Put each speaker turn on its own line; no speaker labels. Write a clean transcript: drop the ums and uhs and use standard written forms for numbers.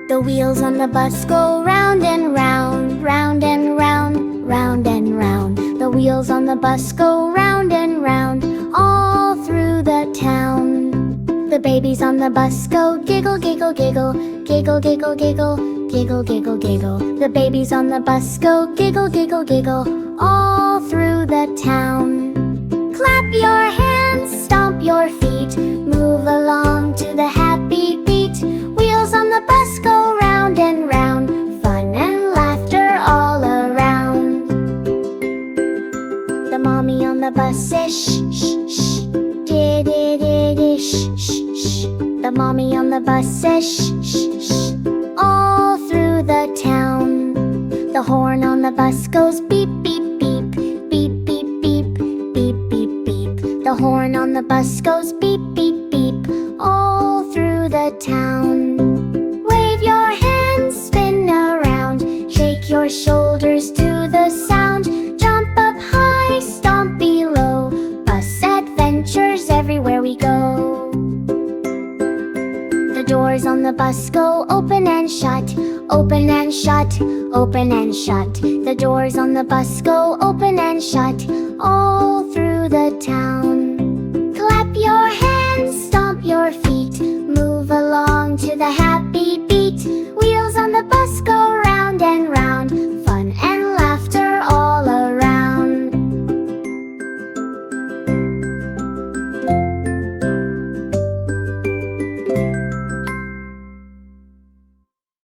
The wheels on the bus go round and round, round and round, round and round. The wheels on the bus go round and round, all through the town. The babies on the bus go giggle, giggle, giggle, giggle, giggle, giggle, giggle, giggle, giggle. The babies on the bus go giggle, giggle, giggle, all through the town. Clap your hands, stomp your feet, move along to the happy beat. Wheels on the bus go round and round, fun and laughter all around. The mommy on the bus says shh, shh, shh, did shh, shh, shh. The mommy on the bus says shh, shh, shh, all through the town. The horn on the bus goes beep, beep, beep, beep, beep, beep, beep, beep, beep. The horn on the bus goes beep, beep, beep, all through the town. Wave your hands, spin around, shake your shoulders to the sound. Jump up high, stomp below, bus adventures everywhere we go. The doors on the bus go open and shut, open and shut, open and shut. The doors on the bus go open and shut, all through the town. Clap your hands,